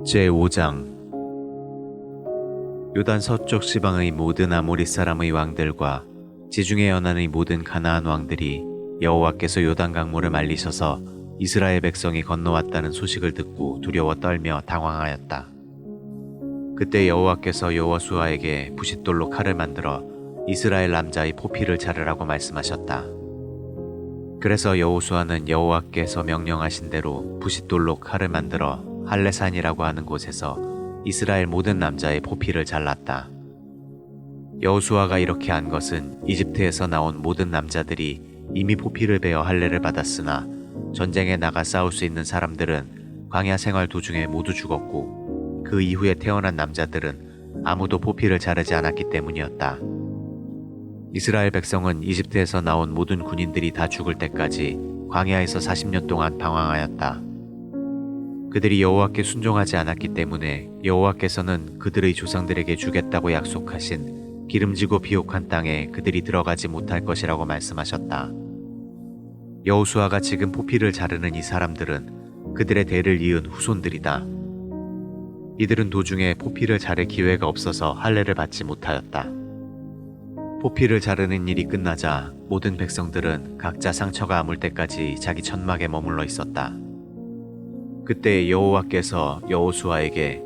제5장 요단 서쪽 지방의 모든 아모리 사람의 왕들과 지중해 연안의 모든 가나안 왕들이 여호와께서 요단 강물을 말리셔서 이스라엘 백성이 건너왔다는 소식을 듣고 두려워 떨며 당황하였다. 그때 여호와께서 여호수아에게 부싯돌로 칼을 만들어 이스라엘 남자의 포피를 자르라고 말씀하셨다. 그래서 여호수아는 여호와께서 명령하신 대로 부싯돌로 칼을 만들어 할레산이라고 하는 곳에서 이스라엘 모든 남자의 포피를 잘랐다. 여호수아가 이렇게 한 것은 이집트에서 나온 모든 남자들이 이미 포피를 베어 할례를 받았으나 전쟁에 나가 싸울 수 있는 사람들은 광야 생활 도중에 모두 죽었고 그 이후에 태어난 남자들은 아무도 포피를 자르지 않았기 때문이었다. 이스라엘 백성은 이집트에서 나온 모든 군인들이 다 죽을 때까지 광야에서 40년 동안 방황하였다. 그들이 여호와께 순종하지 않았기 때문에 여호와께서는 그들의 조상들에게 주겠다고 약속하신 기름지고 비옥한 땅에 그들이 들어가지 못할 것이라고 말씀하셨다. 여호수아가 지금 포피를 자르는 이 사람들은 그들의 대를 이은 후손들이다. 이들은 도중에 포피를 자를 기회가 없어서 할례를 받지 못하였다. 포피를 자르는 일이 끝나자 모든 백성들은 각자 상처가 아물 때까지 자기 천막에 머물러 있었다. 그때 여호와께서 여호수아에게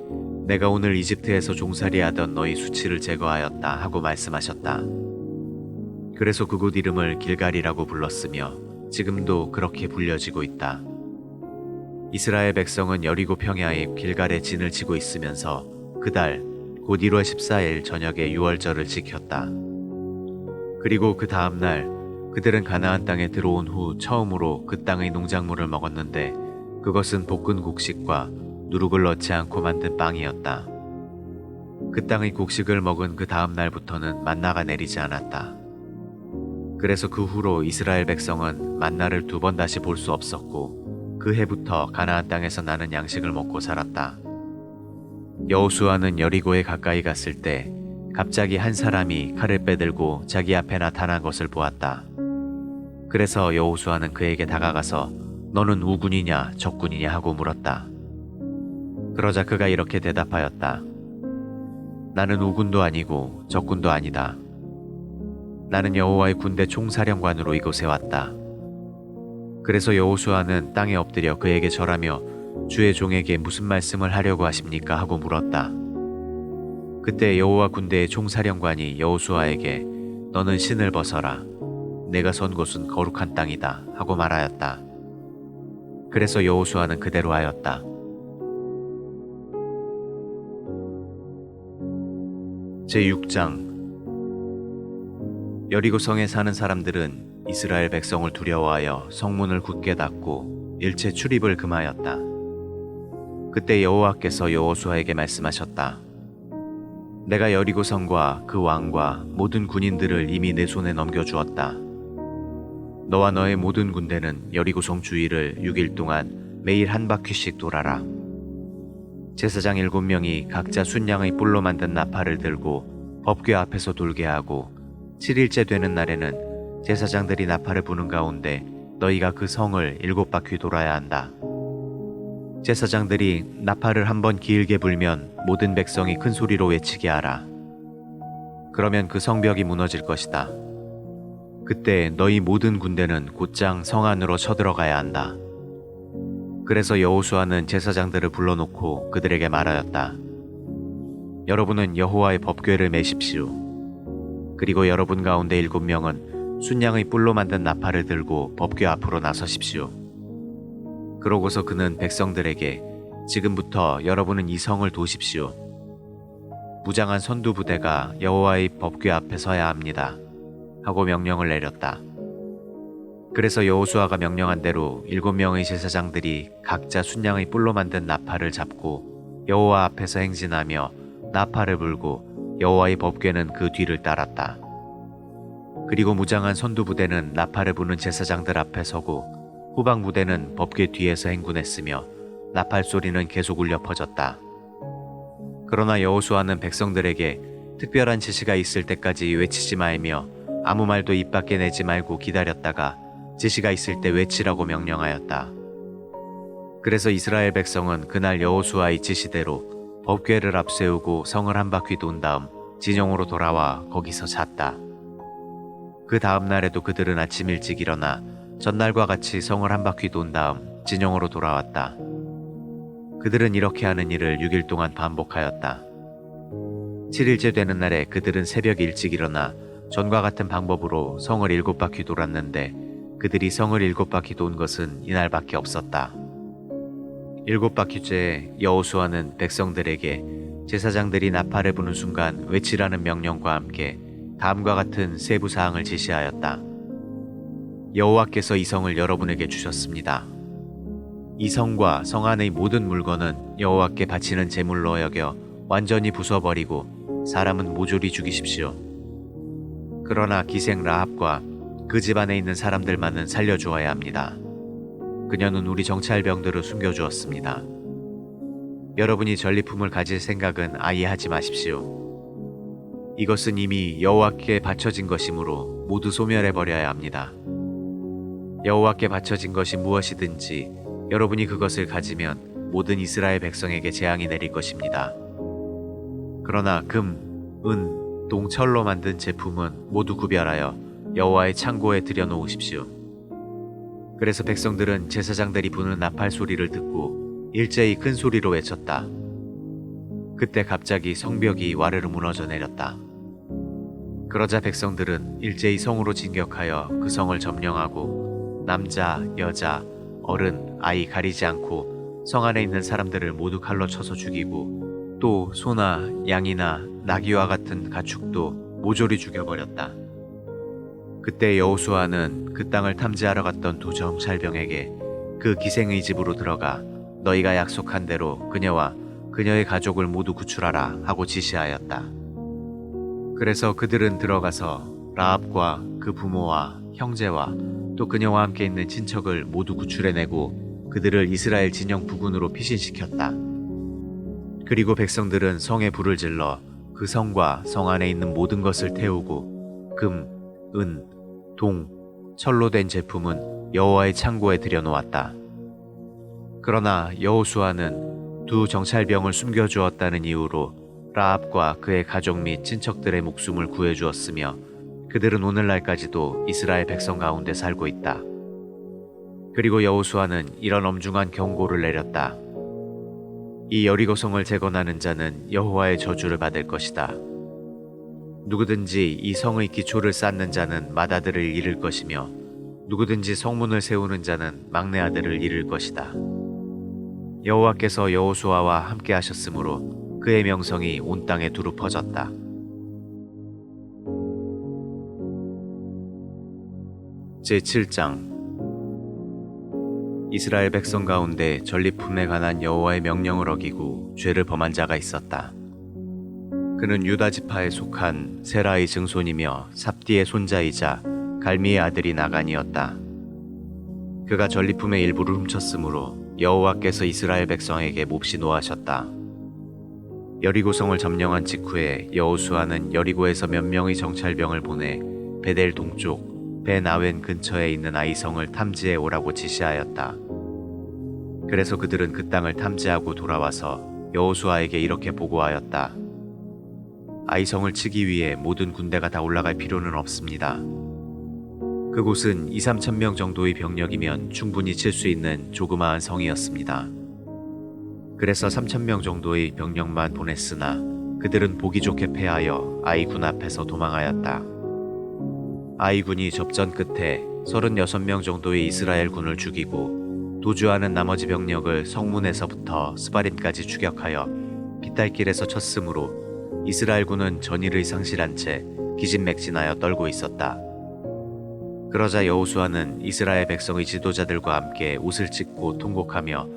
내가 오늘 이집트에서 종살이하던 너희 수치를 제거하였다 하고 말씀하셨다. 그래서 그곳 이름을 길갈이라고 불렀으며 지금도 그렇게 불려지고 있다. 이스라엘 백성은 여리고 평야에 길갈에 진을 치고 있으면서 그달 곧 1월 14일 저녁에 유월절을 지켰다. 그리고 그 다음 날 그들은 가나안 땅에 들어온 후 처음으로 그 땅의 농작물을 먹었는데 그것은 볶은 곡식과 누룩을 넣지 않고 만든 빵이었다. 그 땅의 곡식을 먹은 그 다음 날부터는 만나가 내리지 않았다. 그래서 그 후로 이스라엘 백성은 만나를 2번 다시 볼 수 없었고 그 해부터 가나안 땅에서 나는 양식을 먹고 살았다. 여호수아는 여리고에 가까이 갔을 때 갑자기 한 사람이 칼을 빼들고 자기 앞에 나타난 것을 보았다. 그래서 여호수아는 그에게 다가가서 너는 우군이냐 적군이냐 하고 물었다. 그러자 그가 이렇게 대답하였다. 나는 우군도 아니고 적군도 아니다. 나는 여호와의 군대 총사령관으로 이곳에 왔다. 그래서 여호수아는 땅에 엎드려 그에게 절하며 주의 종에게 무슨 말씀을 하려고 하십니까 하고 물었다. 그때 여호와 군대의 총사령관이 여호수아에게 너는 신을 벗어라. 내가 선 곳은 거룩한 땅이다 하고 말하였다. 그래서 여호수아는 그대로 하였다. 제6장 여리고성에 사는 사람들은 이스라엘 백성을 두려워하여 성문을 굳게 닫고 일체 출입을 금하였다. 그때 여호와께서 여호수아에게 말씀하셨다. 내가 여리고성과 그 왕과 모든 군인들을 이미 내 손에 넘겨주었다. 너와 너의 모든 군대는 여리고성 주위를 6일 동안 매일 한 바퀴씩 돌아라. 제사장 7명이 각자 순양의 뿔로 만든 나팔을 들고 법궤 앞에서 돌게 하고 7일째 되는 날에는 제사장들이 나팔을 부는 가운데 너희가 그 성을 7바퀴 돌아야 한다. 제사장들이 나팔을 한번 길게 불면 모든 백성이 큰 소리로 외치게 하라. 그러면 그 성벽이 무너질 것이다. 그때 너희 모든 군대는 곧장 성 안으로 쳐들어가야 한다. 그래서 여호수아는 제사장들을 불러놓고 그들에게 말하였다. 여러분은 여호와의 법궤를 메십시오. 그리고 여러분 가운데 7명은 순양의 뿔로 만든 나팔을 들고 법궤 앞으로 나서십시오. 그러고서 그는 백성들에게 지금부터 여러분은 이 성을 도십시오. 무장한 선두 부대가 여호와의 법궤 앞에 서야 합니다. 하고 명령을 내렸다. 그래서 여호수아가 명령한 대로 7명의 제사장들이 각자 순양의 뿔로 만든 나팔을 잡고 여호와 앞에서 행진하며 나팔을 불고 여호와의 법궤는 그 뒤를 따랐다. 그리고 무장한 선두 부대는 나팔을 부는 제사장들 앞에 서고 후방 부대는 법궤 뒤에서 행군했으며 나팔 소리는 계속 울려 퍼졌다. 그러나 여호수아는 백성들에게 특별한 지시가 있을 때까지 외치지 말며 아무 말도 입 밖에 내지 말고 기다렸다가 지시가 있을 때 외치라고 명령하였다. 그래서 이스라엘 백성은 그날 여호수아의 지시대로 법궤를 앞세우고 성을 한 바퀴 돈 다음 진영으로 돌아와 거기서 잤다. 그 다음 날에도 그들은 아침 일찍 일어나 전날과 같이 성을 한 바퀴 돈 다음 진영으로 돌아왔다. 그들은 이렇게 하는 일을 6일 동안 반복하였다. 7일째 되는 날에 그들은 새벽 일찍 일어나 전과 같은 방법으로 성을 7바퀴 돌았는데 그들이 성을 7바퀴 돈 것은 이날밖에 없었다. 7바퀴째에 여호수아는 백성들에게 제사장들이 나팔을 부는 순간 외치라는 명령과 함께 다음과 같은 세부 사항을 지시하였다. 여호와께서 이 성을 여러분에게 주셨습니다. 이 성과 성 안의 모든 물건은 여호와께 바치는 제물로 여겨 완전히 부숴버리고 사람은 모조리 죽이십시오. 그러나 기생 라합과 그 집안에 있는 사람들만은 살려주어야 합니다. 그녀는 우리 정찰병들을 숨겨주었습니다. 여러분이 전리품을 가질 생각은 아예 하지 마십시오. 이것은 이미 여호와께 바쳐진 것이므로 모두 소멸해버려야 합니다. 여호와께 바쳐진 것이 무엇이든지 여러분이 그것을 가지면 모든 이스라엘 백성에게 재앙이 내릴 것입니다. 그러나 금, 은, 동, 철로 만든 제품은 모두 구별하여 여호와의 창고에 들여놓으십시오. 그래서 백성들은 제사장들이 부는 나팔 소리를 듣고 일제히 큰 소리로 외쳤다. 그때 갑자기 성벽이 와르르 무너져 내렸다. 그러자 백성들은 일제히 성으로 진격하여 그 성을 점령하고 남자, 여자, 어른, 아이 가리지 않고 성 안에 있는 사람들을 모두 칼로 쳐서 죽이고 또 소나 양이나 나귀와 같은 가축도 모조리 죽여버렸다. 그때 여호수아는 그 땅을 탐지하러 갔던 두 정찰병에게 그 기생의 집으로 들어가 너희가 약속한 대로 그녀와 그녀의 가족을 모두 구출하라 하고 지시하였다. 그래서 그들은 들어가서 라합과 그 부모와 형제와 또 그녀와 함께 있는 친척을 모두 구출해내고 그들을 이스라엘 진영 부근으로 피신시켰다. 그리고 백성들은 성에 불을 질러 그 성과 성 안에 있는 모든 것을 태우고 금, 은, 동, 철로 된 제품은 여호와의 창고에 들여놓았다. 그러나 여호수아는 두 정찰병을 숨겨주었다는 이유로 라합과 그의 가족 및 친척들의 목숨을 구해주었으며 그들은 오늘날까지도 이스라엘 백성 가운데 살고 있다. 그리고 여호수아는 이런 엄중한 경고를 내렸다. 이 여리고성을 재건하는 자는 여호와의 저주를 받을 것이다. 누구든지 이 성의 기초를 쌓는 자는 맏아들을 잃을 것이며 누구든지 성문을 세우는 자는 막내 아들을 잃을 것이다. 여호와께서 여호수아와 함께 하셨으므로 그의 명성이 온 땅에 두루 퍼졌다. 제7장 이스라엘 백성 가운데 전리품에 관한 여호와의 명령을 어기고 죄를 범한 자가 있었다. 그는 유다 지파에 속한 세라의 증손이며 삽디의 손자이자 갈미의 아들이 나간이었다. 그가 전리품의 일부를 훔쳤으므로 여호와께서 이스라엘 백성에게 몹시 노하셨다. 여리고성을 점령한 직후에 여호수아는 여리고에서 몇 명의 정찰병을 보내 베델 동쪽 베나웬 근처에 있는 아이성을 탐지해 오라고 지시하였다. 그래서 그들은 그 땅을 탐지하고 돌아와서 여호수아에게 이렇게 보고하였다. 아이성을 치기 위해 모든 군대가 다 올라갈 필요는 없습니다. 그곳은 2~3천 명 정도의 병력이면 충분히 칠 수 있는 조그마한 성이었습니다. 그래서 3,000명 정도의 병력만 보냈으나 그들은 보기 좋게 패하여 아이군 앞에서 도망하였다. 아이군이 접전 끝에 36명 정도의 이스라엘 군을 죽이고 도주하는 나머지 병력을 성문에서부터 스바림까지 추격하여 빗달길에서 쳤으므로 이스라엘군은 전의를 상실한 채 기진맥진하여 떨고 있었다. 그러자 여호수아는 이스라엘 백성의 지도자들과 함께 옷을 찢고 통곡하며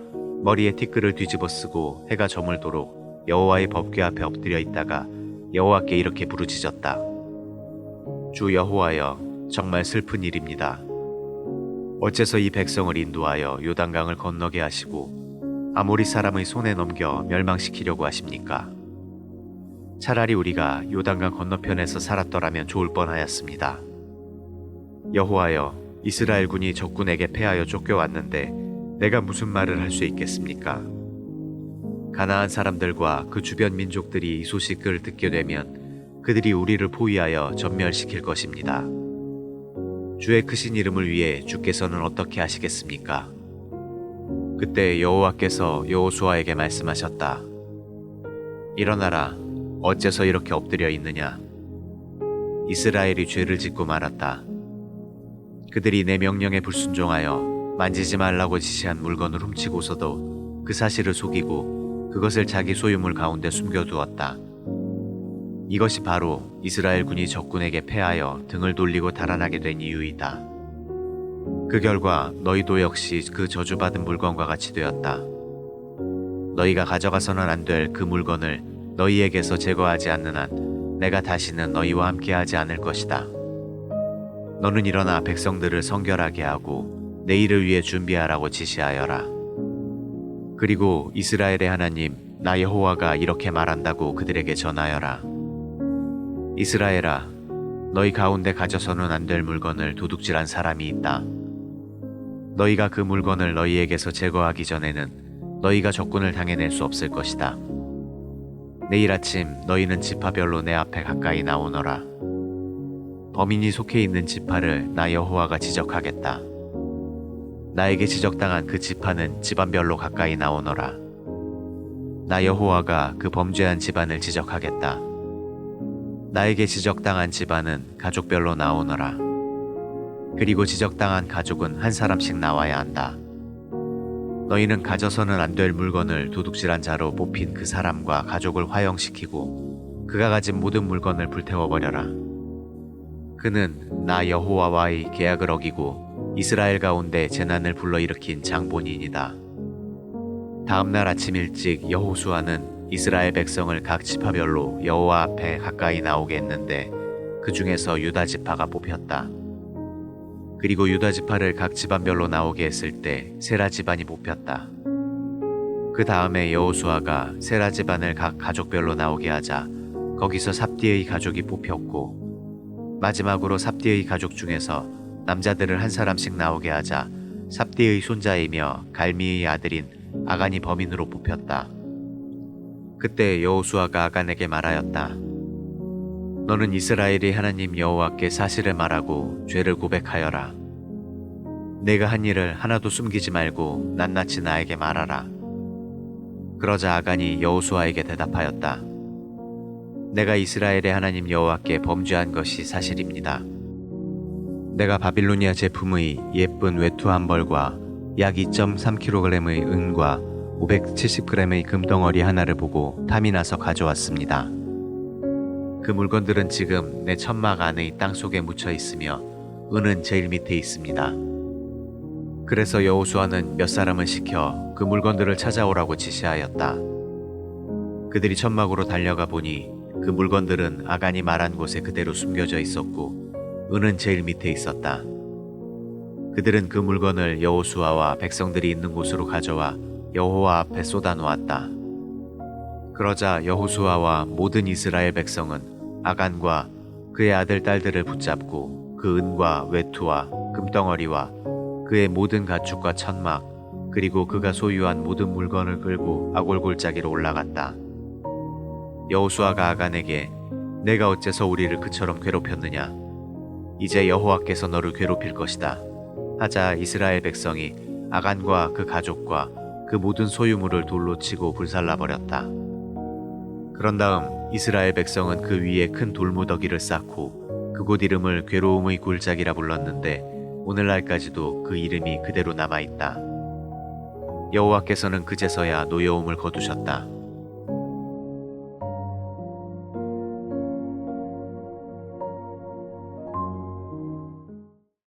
머리에 티끌을 뒤집어 쓰고 해가 저물도록 여호와의 법궤 앞에 엎드려 있다가 여호와께 이렇게 부르짖었다. 주 여호와여, 정말 슬픈 일입니다. 어째서 이 백성을 인도하여 요단강을 건너게 하시고 아모리 사람의 손에 넘겨 멸망시키려고 하십니까? 차라리 우리가 요단강 건너편에서 살았더라면 좋을 뻔하였습니다. 여호와여, 이스라엘 군이 적군에게 패하여 쫓겨왔는데 내가 무슨 말을 할 수 있겠습니까? 가나안 사람들과 그 주변 민족들이 이 소식을 듣게 되면 그들이 우리를 포위하여 전멸시킬 것입니다. 주의 크신 이름을 위해 주께서는 어떻게 하시겠습니까? 그때 여호와께서 여호수아에게 말씀하셨다. 일어나라. 어째서 이렇게 엎드려 있느냐? 이스라엘이 죄를 짓고 말았다. 그들이 내 명령에 불순종하여 만지지 말라고 지시한 물건을 훔치고서도 그 사실을 속이고 그것을 자기 소유물 가운데 숨겨두었다. 이것이 바로 이스라엘 군이 적군에게 패하여 등을 돌리고 달아나게 된 이유이다. 그 결과 너희도 역시 그 저주받은 물건과 같이 되었다. 너희가 가져가서는 안 될 그 물건을 너희에게서 제거하지 않는 한 내가 다시는 너희와 함께하지 않을 것이다. 너는 일어나 백성들을 성결하게 하고 내일을 위해 준비하라고 지시하여라. 그리고 이스라엘의 하나님 나 여호와가 이렇게 말한다고 그들에게 전하여라. 이스라엘아, 너희 가운데 가져서는 안 될 물건을 도둑질한 사람이 있다. 너희가 그 물건을 너희에게서 제거하기 전에는 너희가 적군을 당해낼 수 없을 것이다. 내일 아침 너희는 지파별로 내 앞에 가까이 나오너라. 범인이 속해 있는 지파를 나 여호와가 지적하겠다. 나에게 지적당한 그 지파는 집안별로 가까이 나오너라. 나 여호와가 그 범죄한 집안을 지적하겠다. 나에게 지적당한 집안은 가족별로 나오너라. 그리고 지적당한 가족은 한 사람씩 나와야 한다. 너희는 가져서는 안 될 물건을 도둑질한 자로 뽑힌 그 사람과 가족을 화형시키고 그가 가진 모든 물건을 불태워버려라. 그는 나 여호와와의 계약을 어기고 이스라엘 가운데 재난을 불러일으킨 장본인이다. 다음날 아침 일찍 여호수아는 이스라엘 백성을 각 지파별로 여호와 앞에 가까이 나오게 했는데 그 중에서 유다 지파가 뽑혔다. 그리고 유다 지파를 각 집안별로 나오게 했을 때 세라 집안이 뽑혔다. 그 다음에 여호수아가 세라 집안을 각 가족별로 나오게 하자 거기서 삽디의 가족이 뽑혔고 마지막으로 삽디의 가족 중에서 남자들을 한 사람씩 나오게 하자 삽디의 손자이며 갈미의 아들인 아간이 범인으로 뽑혔다. 그때 여호수아가 아간에게 말하였다. 너는 이스라엘의 하나님 여호와께 사실을 말하고 죄를 고백하여라. 내가 한 일을 하나도 숨기지 말고 낱낱이 나에게 말하라. 그러자 아간이 여호수아에게 대답하였다. 내가 이스라엘의 하나님 여호와께 범죄한 것이 사실입니다. 내가 바빌로니아 제품의 예쁜 외투 한 벌과 약 2.3kg의 은과 570g의 금덩어리 하나를 보고 탐이 나서 가져왔습니다. 그 물건들은 지금 내 천막 안의 땅 속에 묻혀 있으며 은은 제일 밑에 있습니다. 그래서 여호수아는 몇 사람을 시켜 그 물건들을 찾아오라고 지시하였다. 그들이 천막으로 달려가 보니 그 물건들은 아간이 말한 곳에 그대로 숨겨져 있었고 은은 제일 밑에 있었다. 그들은 그 물건을 여호수아와 백성들이 있는 곳으로 가져와 여호와 앞에 쏟아 놓았다. 그러자 여호수아와 모든 이스라엘 백성은 아간과 그의 아들 딸들을 붙잡고 그 은과 외투와 금덩어리와 그의 모든 가축과 천막 그리고 그가 소유한 모든 물건을 끌고 아골골짜기로 올라갔다. 여호수아가 아간에게 내가 어째서 우리를 그처럼 괴롭혔느냐? 이제 여호와께서 너를 괴롭힐 것이다. 하자 이스라엘 백성이 아간과 그 가족과 그 모든 소유물을 돌로 치고 불살라버렸다. 그런 다음 이스라엘 백성은 그 위에 큰 돌무더기를 쌓고 그곳 이름을 괴로움의 골짜기라 불렀는데 오늘날까지도 그 이름이 그대로 남아있다. 여호와께서는 그제서야 노여움을 거두셨다.